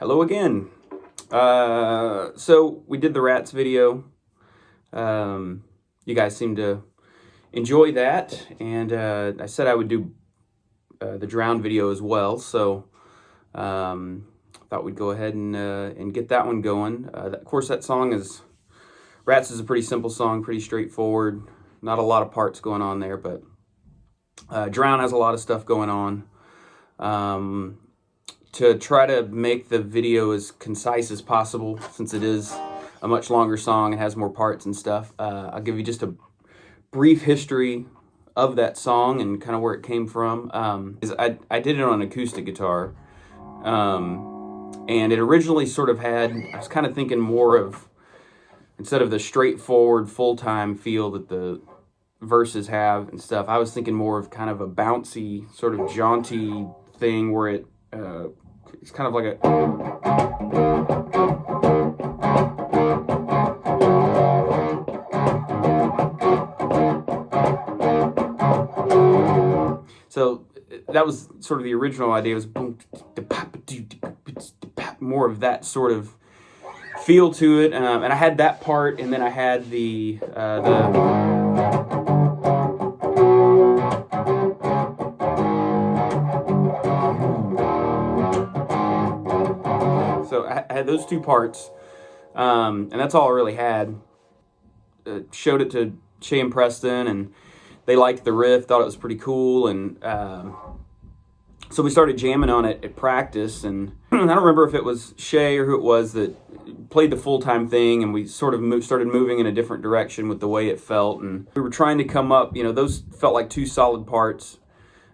Hello again. So we did the rats video. You guys seem to enjoy that, and I said I would do the drown video as well. So thought we'd go ahead and get that one going. Of course, that song is Rats is a pretty simple song, pretty straightforward. Not a lot of parts going on there, but Drown has a lot of stuff going on. To try to make the video as concise as possible, since it is a much longer song and has more parts and stuff, I'll give you just a brief history of that song and kind of where it came from. I did it on an acoustic guitar, and it originally sort of had, I was kind of thinking more of, instead of the straightforward full-time feel that the verses have and stuff, I was thinking more of kind of a bouncy, sort of jaunty thing where it's kind of like a... So that was sort of the original idea, was more of that sort of feel to it. And I had that part, and then I had the so I had those two parts, and that's all I really had. Showed it to Shay and Preston, and they liked the riff, thought it was pretty cool, and so we started jamming on it at practice. And I don't remember if it was Shay or who it was that played the full-time thing, and we sort of started moving in a different direction with the way it felt. And we were trying to come up, those felt like two solid parts.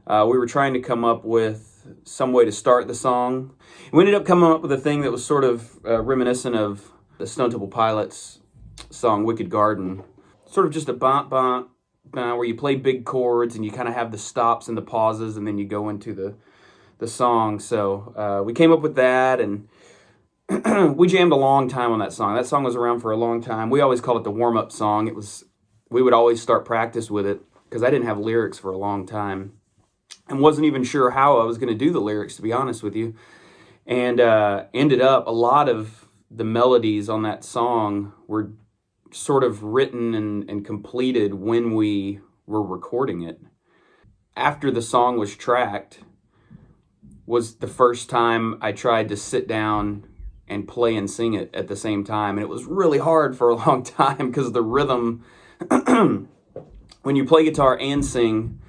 We were trying to come up with some way to start the song. We ended up coming up with a thing that was sort of reminiscent of the Stone Temple Pilots song Wicked Garden. Sort of just a bump where you play big chords and you kind of have the stops and the pauses, and then you go into the song. So we came up with that, and we jammed a long time on that song. That song was around for a long time. We always called it the warm-up song. We would always start practice with it because I didn't have lyrics for a long time and wasn't even sure how I was going to do the lyrics, to be honest with you. And ended up, a lot of the melodies on that song were sort of written and completed when we were recording it. After the song was tracked was the first time I tried to sit down and play and sing it at the same time. And it was really hard for a long time because the rhythm, when you play guitar and sing,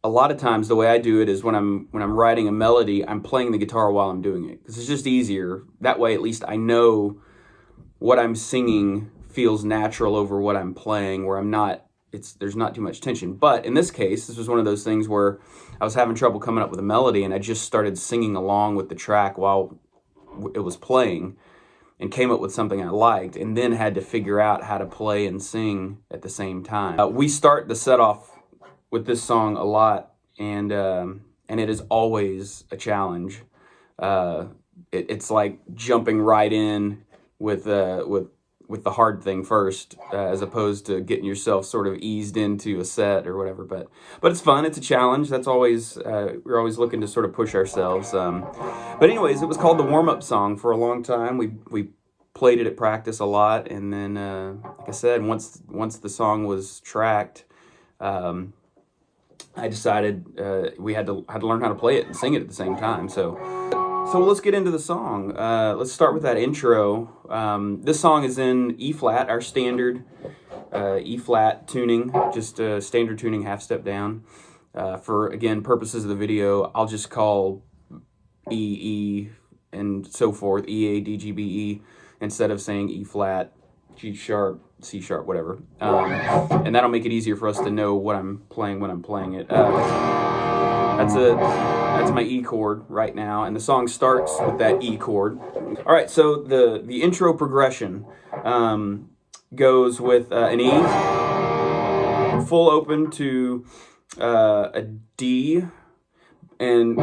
a lot of times the way I do it is when I'm writing a melody, I'm playing the guitar while I'm doing it, because it's just easier. That way, at least I know what I'm singing feels natural over what I'm playing, where there's not too much tension. But in this case, this was one of those things where I was having trouble coming up with a melody, and I just started singing along with the track while it was playing, and came up with something I liked, and then had to figure out how to play and sing at the same time. We start the set off with this song a lot, and it is always a challenge. It's like jumping right in with the hard thing first, as opposed to getting yourself sort of eased into a set or whatever. But it's fun. It's a challenge. That's always we're always looking to sort of push ourselves. But anyways, it was called the warm-up song for a long time. We played it at practice a lot, and then like I said, once the song was tracked, I decided we had to learn how to play it and sing it at the same time. So let's get into the song. Let's start with that intro. This song is in E flat, our standard E flat tuning, just standard tuning, half step down. For, again, purposes of the video, I'll just call E, and so forth, E, A, D, G, B, E, instead of saying E flat, G sharp, C sharp, whatever. And that'll make it easier for us to know what I'm playing when I'm playing it. That's my E chord right now, and the song starts with that E chord. All right, so the intro progression goes with an E, full open to a D, and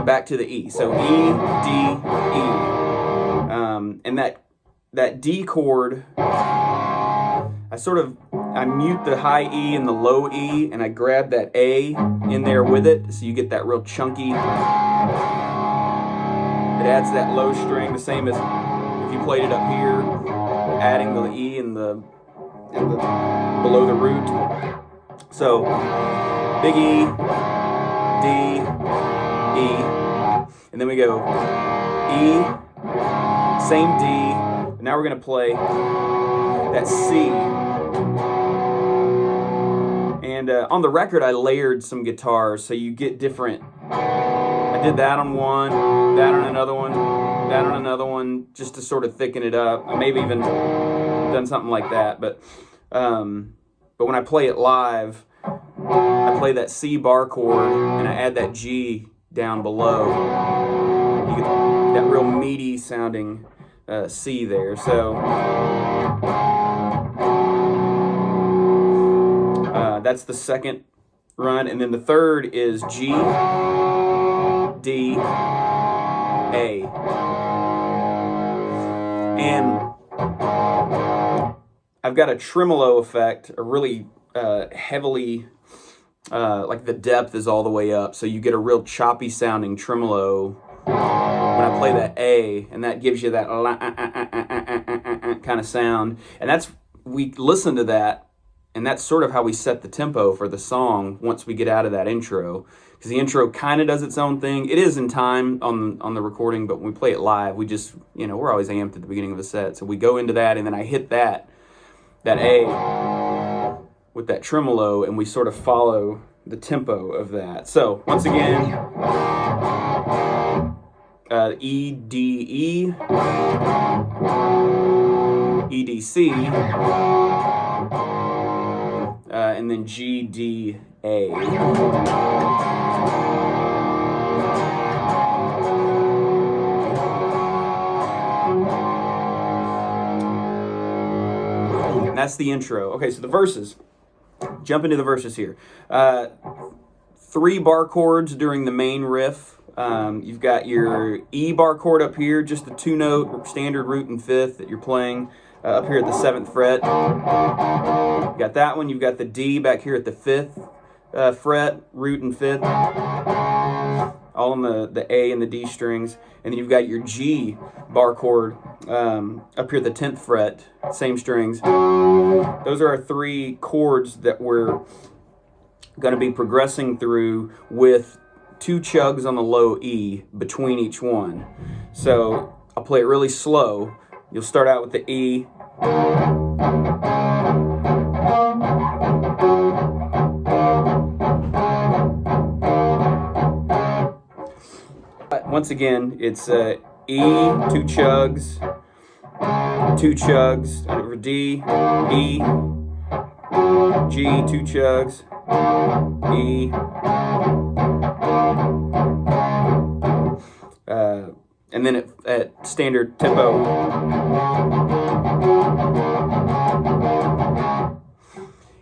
back to the E. So E, D, E. And that D chord, I sort of I mute the high E and the low E, and I grab that A in there with it, so you get that real chunky. It adds that low string, the same as if you played it up here, adding the E and the below the root. So big E, D, E, and then we go E, same D, and now we're going to play that C. And on the record, I layered some guitars, so you get different. I did that on one, that on another one, that on another one, just to sort of thicken it up. I maybe even done something like that, but when I play it live, I play that C bar chord and I add that G down below. You get that real meaty sounding C there. So that's the second run, and then the third is G, D, A. And I've got a tremolo effect, a really heavily, like the depth is all the way up, so you get a real choppy sounding tremolo when I play that A, and that gives you that kind of sound. And that's, we listen to that, and that's sort of how we set the tempo for the song once we get out of that intro, because the intro kind of does its own thing. It is in time on the recording, but when we play it live, we just, we're always amped at the beginning of the set, so we go into that, and then I hit that A with that tremolo, and we sort of follow the tempo of that. So once again, E, D, E, E, D, C, and then G, D, A. And that's the intro. Okay, so the verses. Jump into the verses here. 3 bar chords during the main riff. You've got your E bar chord up here, just the 2-note standard root and fifth that you're playing up here at the 7th fret. You've got that one. You've got the D back here at the 5th fret, root and fifth, all on the A and the D strings. And then you've got your G bar chord up here at the 10th fret, same strings. Those are our 3 chords that we're going to be progressing through with 2 chugs on the low E between each one. So I'll play it really slow. You'll start out with the E. Once again, it's E, 2 chugs, 2 chugs, over D, E, G, 2 chugs, E, and then at standard tempo.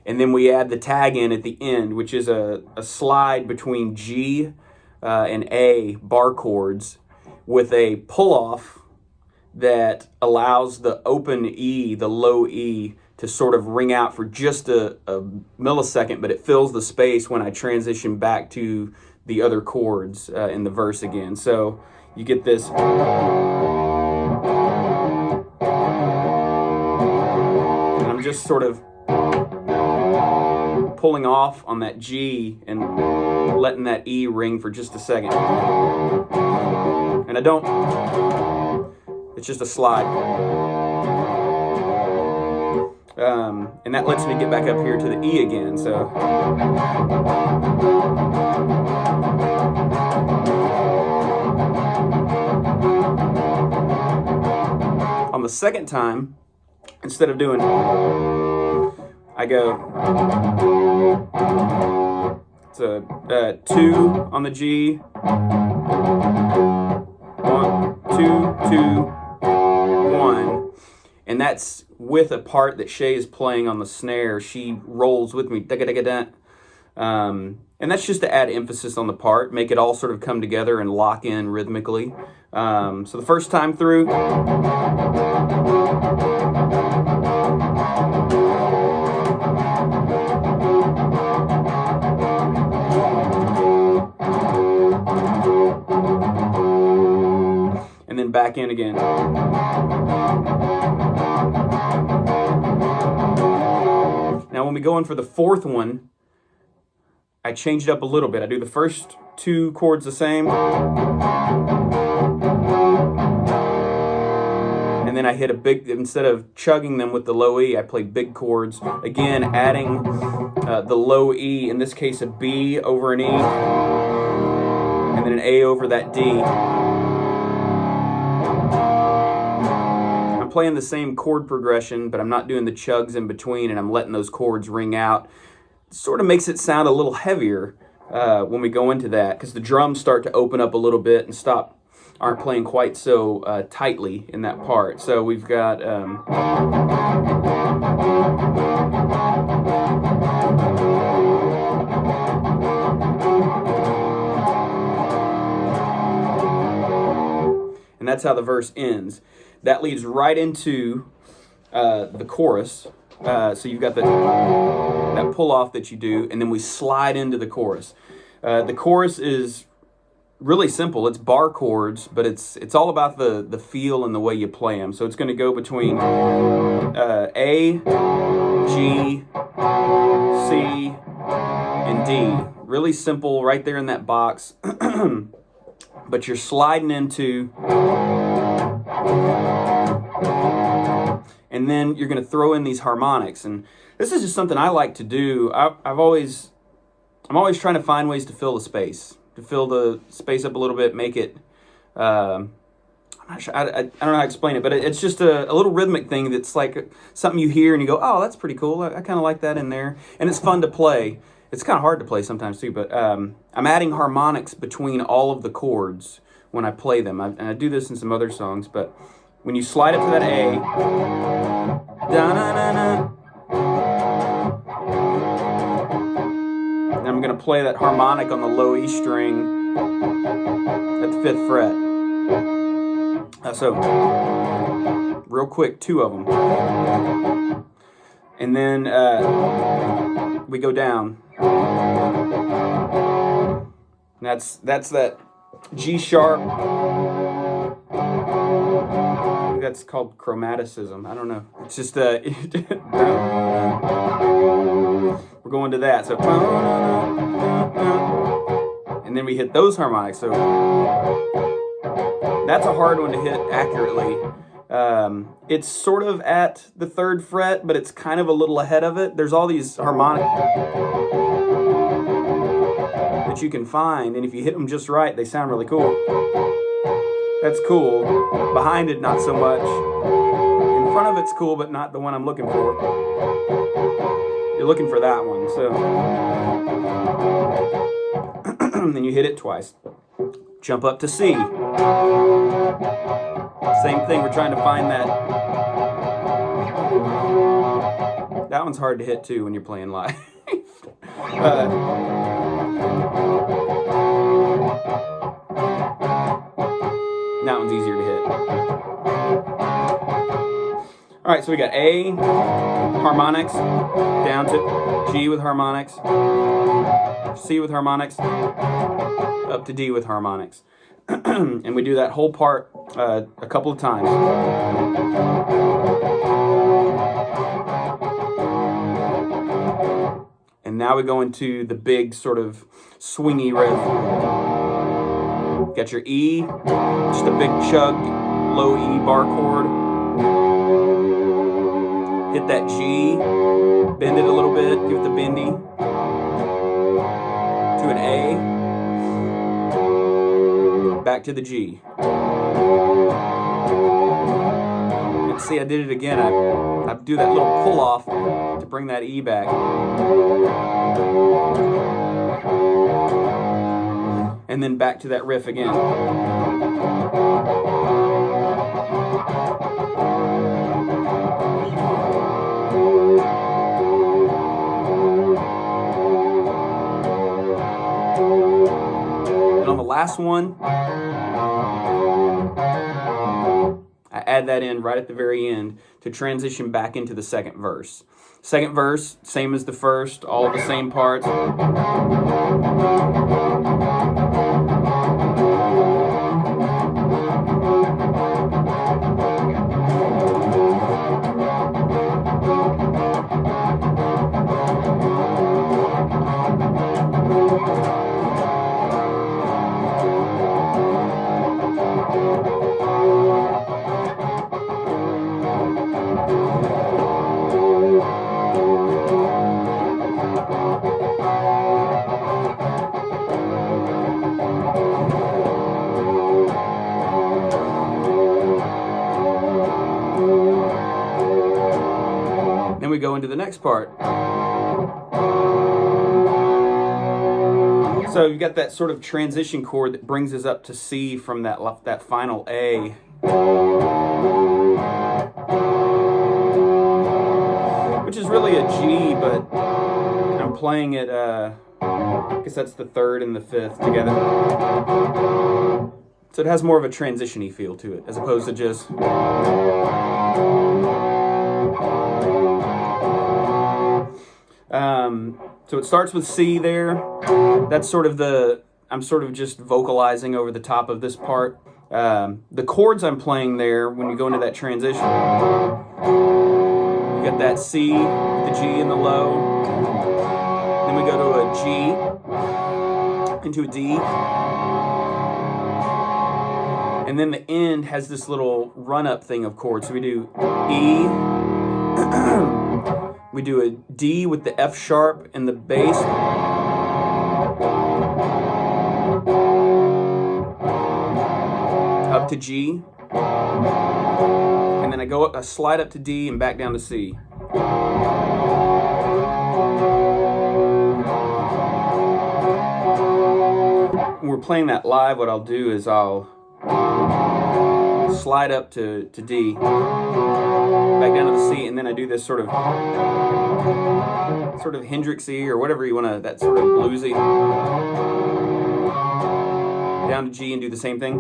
And then we add the tag in at the end, which is a slide between G and A bar chords with a pull-off that allows the open E, the low E, to sort of ring out for just a millisecond, but it fills the space when I transition back to the other chords in the verse again. So you get this. And I'm just sort of pulling off on that G and letting that E ring for just a second. And I don't, it's just a slide. And that lets me get back up here to the E again, so. On the second time, instead of doing, I go, it's a 2 on the G, 1, 2, 2, 1, and that's with a part that Shay is playing on the snare. She rolls with me, and that's just to add emphasis on the part, make it all sort of come together and lock in rhythmically. So the first time through, back in again. Now when we go in for the fourth one, I change it up a little bit. I do the first two chords the same, and then I hit a big, instead of chugging them with the low E, I play big chords. Again, adding the low E, in this case a B over an E, and then an A over that D. I'm playing the same chord progression, but I'm not doing the chugs in between, and I'm letting those chords ring out. It sort of makes it sound a little heavier when we go into that, because the drums start to open up a little bit and aren't playing quite so tightly in that part. So we've got and that's how the verse ends. That leads right into the chorus. So you've got that pull off that you do, and then we slide into the chorus. The chorus is really simple. It's bar chords, but it's all about the feel and the way you play them. So it's going to go between A, G, C, and D. Really simple right there in that box. But you're sliding into, and then you're going to throw in these harmonics. And this is just something I like to do. I'm always trying to find ways to fill the space. To fill the space up a little bit, make it, I'm not sure, I don't know how to explain it, but it's just a little rhythmic thing that's like something you hear and you go, oh, that's pretty cool. I kind of like that in there. And it's fun to play. It's kind of hard to play sometimes too, but I'm adding harmonics between all of the chords when I play them. And I do this in some other songs, but when you slide up to that A, da-na-na-na, and I'm going to play that harmonic on the low E string at the 5th fret. So, real quick, 2 of them. And then we go down. That's that G sharp. I think that's called chromaticism. I don't know. It's just we're going to that. So, and then we hit those harmonics. So that's a hard one to hit accurately. It's sort of at the 3rd fret, but it's kind of a little ahead of it. There's all these harmonics that you can find, and if you hit them just right, they sound really cool. That's cool. Behind it, not so much. In front of it's cool, but not the one I'm looking for. You're looking for that one, so. Then you hit it twice. Jump up to C. Same thing, we're trying to find that. That one's hard to hit too when you're playing live. That one's easier to hit. All right, so we got A, harmonics, down to G with harmonics, C with harmonics, up to D with harmonics. And we do that whole part a couple of times. And now we go into the big sort of swingy riff. Got your E, just a big chug, low E bar chord. Hit that G, bend it a little bit, give it the bendy. To an A. Back to the G. And see, I did it again. I do that little pull off to bring that E back. And then back to that riff again. And on the last one, I add that in right at the very end to transition back into the second verse. Second verse, same as the first, all the same parts. we go into the next part. So you've got that sort of transition chord that brings us up to C from that final A. Which is really a G, but I'm playing it, I guess that's the third and the fifth together. So it has more of a transition-y feel to it, as opposed to just... So it starts with C there. That's sort of I'm sort of just vocalizing over the top of this part. The chords I'm playing there, when you go into that transition, you got that C, the G in the low. Then we go to a G, into a D. And then the end has this little run-up thing of chords. So we do E, we do a D with the F sharp and the bass. Up to G. And then I slide up to D and back down to C. When we're playing that live, what I'll do is I'll slide up to D, back down to the C, and then I do this sort of Hendrixy or whatever you want to, that sort of bluesy, down to G and do the same thing.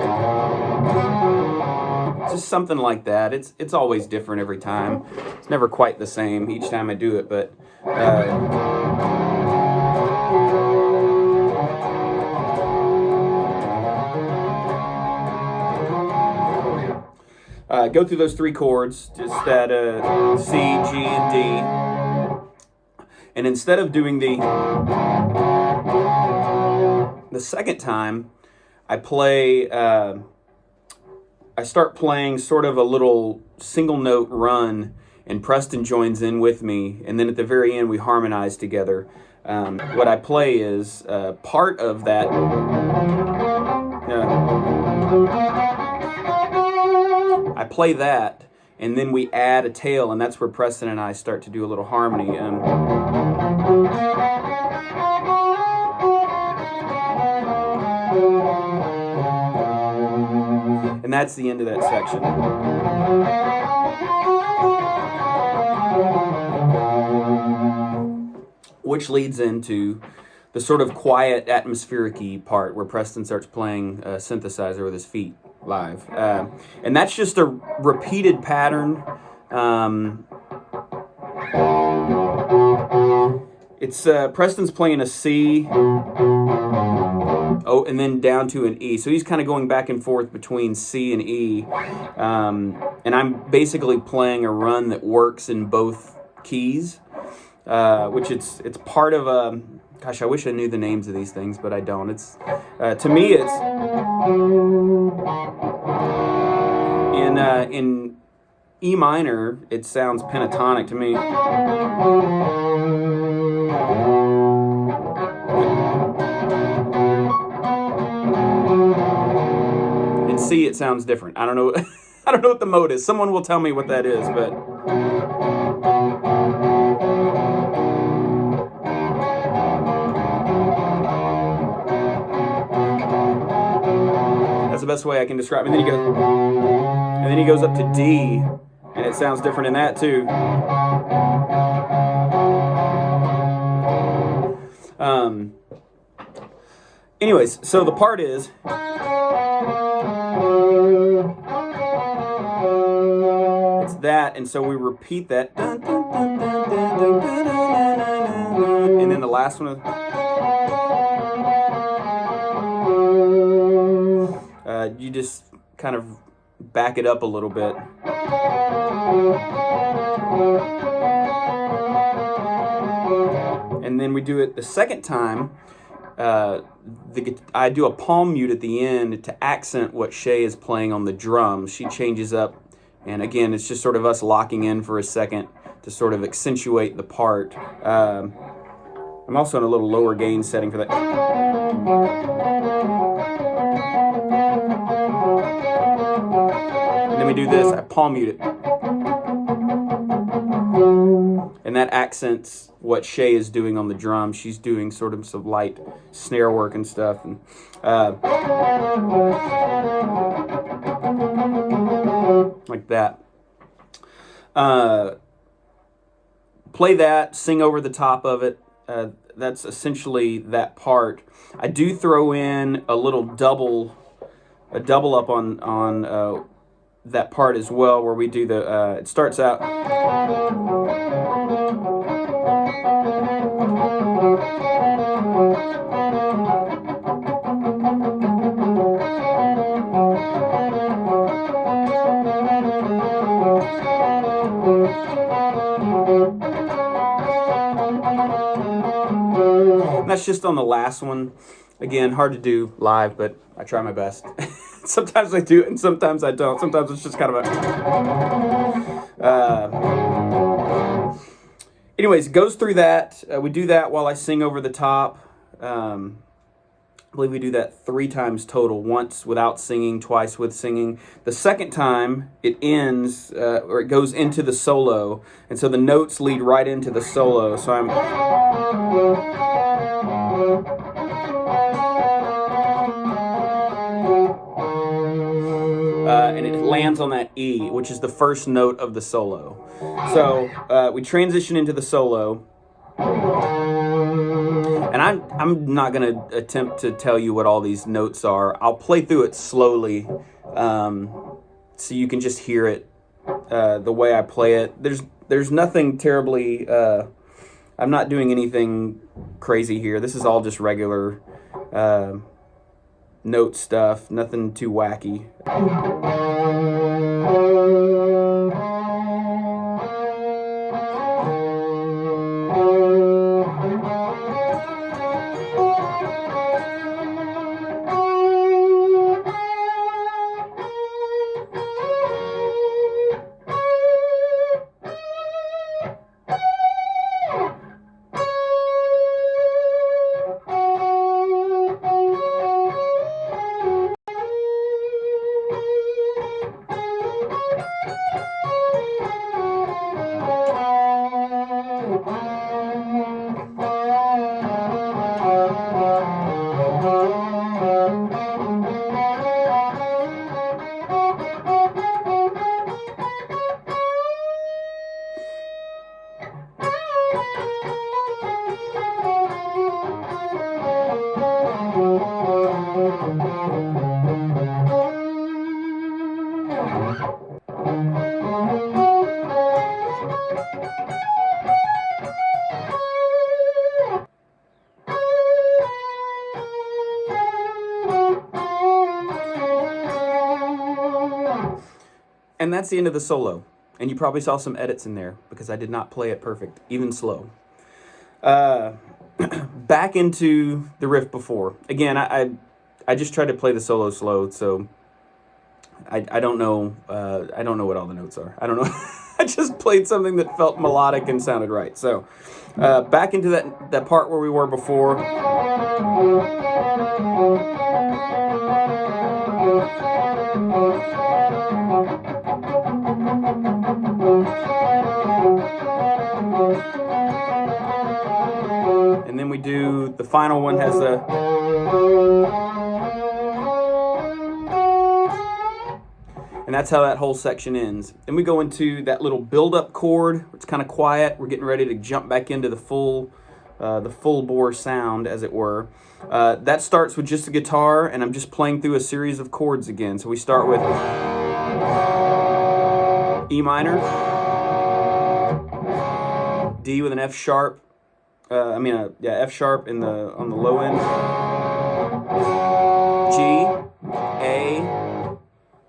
Just something like that. It's always different every time. It's never quite the same each time I do it, but go through those three chords, just that C, G, and D. And instead of doing the second time, I start playing sort of a little single note run, and Preston joins in with me, and then at the very end we harmonize together. What I play is part of that. I play that, and then we add a tail, and that's where Preston and I start to do a little harmony. And that's the end of that section. Which leads into the sort of quiet, atmospheric-y part where Preston starts playing a synthesizer with his feet live. And that's just a repeated pattern. It's Preston's playing a C, and then down to an E. So he's kind of going back and forth between C and E. And I'm basically playing a run that works in both keys, which it's part of a... Gosh, I wish I knew the names of these things, but I don't. It's to me, it's in E minor. It sounds pentatonic to me. In C, it sounds different. I don't know. I don't know what the mode is. Someone will tell me what that is, but. That's the best way I can describe it. And then he goes up to D, and it sounds different in that too. Anyways, so the part is it's that, and so we repeat that, and then the last one. You just kind of back it up a little bit. And then we do it the second time. I do a palm mute at the end to accent what Shay is playing on the drums. She changes up, and again, it's just sort of us locking in for a second to sort of accentuate the part. I'm also in a little lower gain setting for that. And then we do this, I palm mute it. And that accents what Shay is doing on the drum. She's doing sort of some light snare work and stuff. And like that. Play that, sing over the top of it. That's essentially that part. I do throw in a little double up on that part as well, where we do the, it starts out. And that's just on the last one. Again, hard to do live, but I try my best. Sometimes I do it and sometimes I don't. Sometimes it's just kind of a... anyways, goes through that. We do that while I sing over the top. I believe we do that 3 times total. Once without singing, twice with singing. The second time, it ends, or it goes into the solo. And so the notes lead right into the solo. So I'm... and it lands on that E, which is the first note of the solo. So we transition into the solo. And I'm not going to attempt to tell you what all these notes are. I'll play through it slowly so you can just hear it the way I play it. There's nothing terribly... I'm not doing anything crazy here. This is all just regular note stuff. Nothing too wacky. And that's the end of the solo. And you probably saw some edits in there because I did not play it perfect, even slow. Back into the riff before. Again, I just tried to play the solo slow, so I don't know what all the notes are. I don't know. I just played something that felt melodic and sounded right. So back into that part where we were before. And then we do, the final one has a... And that's how that whole section ends. Then we go into that little build-up chord. It's kind of quiet. We're getting ready to jump back into the full bore sound, as it were. That starts with just a guitar, and I'm just playing through a series of chords again. So we start with E minor, D with an F sharp. F sharp on the low end. G, A.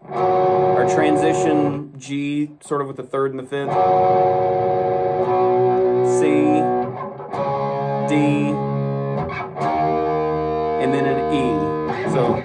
Our transition G, sort of with the third and the fifth. C, D, and then an E. So.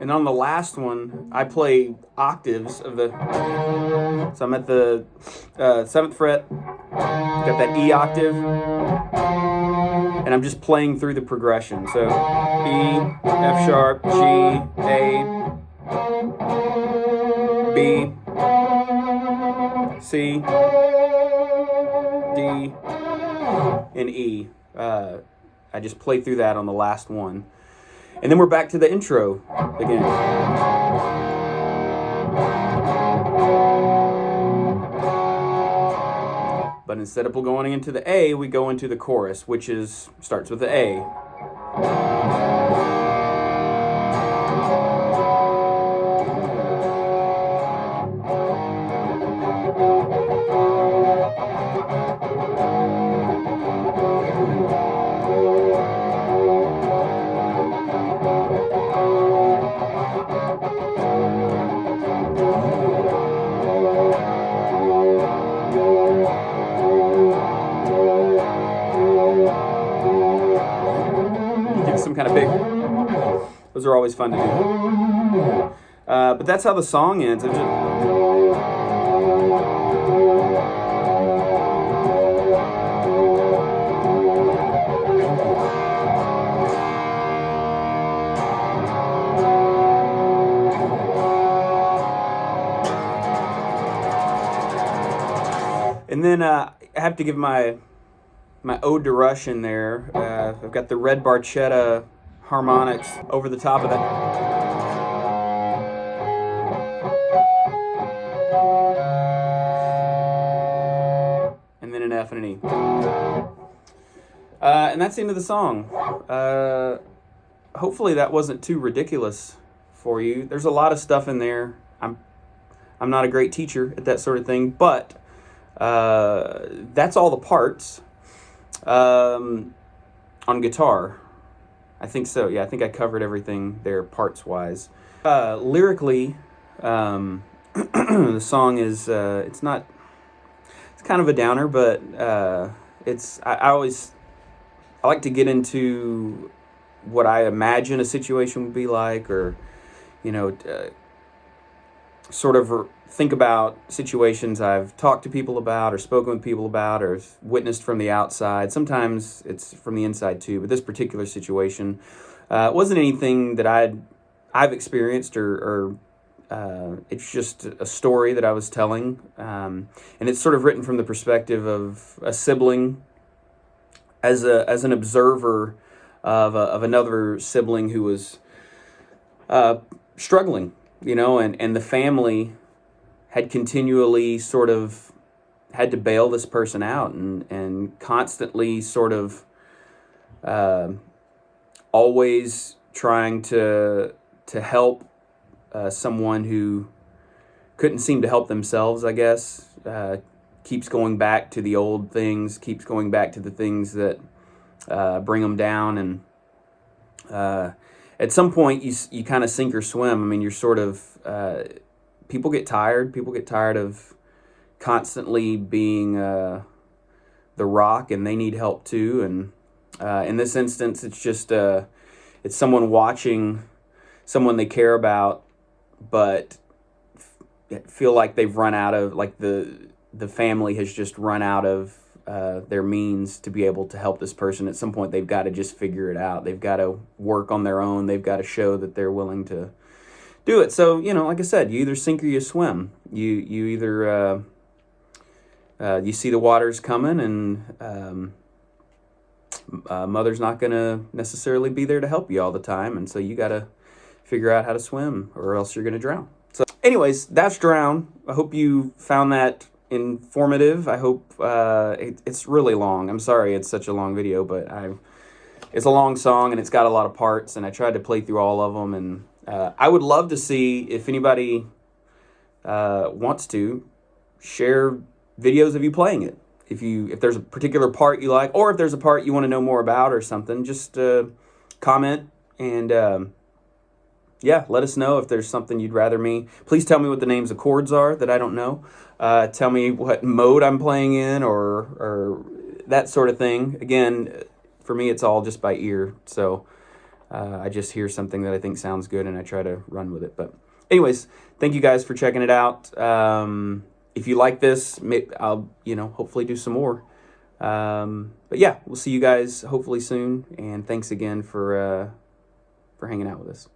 And And on the last one, I play octaves of the, so I'm at the 7th fret, got that E octave, and I'm just playing through the progression. So E, F sharp, G, A, B, C, D, and E. I just play through that on the last one. And then we're back to the intro again. But instead of going into the A, we go into the chorus, which starts with the A. Some kind of big. Those are always fun to do. But that's how the song ends. And then I have to give my ode to Rush in there. I've got the red barchetta harmonics over the top of that. And then an F and an E. And that's the end of the song. Hopefully that wasn't too ridiculous for you. There's a lot of stuff in there. I'm not a great teacher at that sort of thing, but that's all the parts. On guitar, I think so. Yeah, I think I covered everything there parts-wise. Lyrically, the song is it's kind of a downer, but I like to get into what I imagine a situation would be like, or sort of think about situations I've talked to people about or spoken with people about or witnessed from the outside. Sometimes it's from the inside too, but this particular situation wasn't anything that I've experienced or it's just a story that I was telling. And it's sort of written from the perspective of a sibling as an observer of another sibling who was struggling, and the family had continually sort of had to bail this person out and constantly sort of always trying to help someone who couldn't seem to help themselves, I guess. Keeps going back to the old things, keeps going back to the things that bring them down. And at some point, you kind of sink or swim. I mean, you're sort of... People get tired. People get tired of constantly being the rock, and they need help too. And in this instance, it's just it's someone watching someone they care about, but feel like they've run out of, like the family has just run out of their means to be able to help this person. At some point, they've got to just figure it out. They've got to work on their own. They've got to show that they're willing to do it. So, like I said, you either sink or you swim. You either you see the waters coming, and mother's not going to necessarily be there to help you all the time, and so you got to figure out how to swim, or else you're going to drown. So, anyways, that's Drown. I hope you found that informative. I hope it's really long. I'm sorry it's such a long video, but it's a long song, and it's got a lot of parts, and I tried to play through all of them, and I would love to see if anybody wants to share videos of you playing it. If there's a particular part you like, or if there's a part you want to know more about or something, just comment and let us know if there's something you'd rather me. Please tell me what the names of chords are that I don't know. Tell me what mode I'm playing in or that sort of thing. Again, for me, it's all just by ear. So I just hear something that I think sounds good and I try to run with it. But anyways, thank you guys for checking it out. If you like this, I'll, hopefully do some more. But yeah, we'll see you guys hopefully soon. And thanks again for hanging out with us.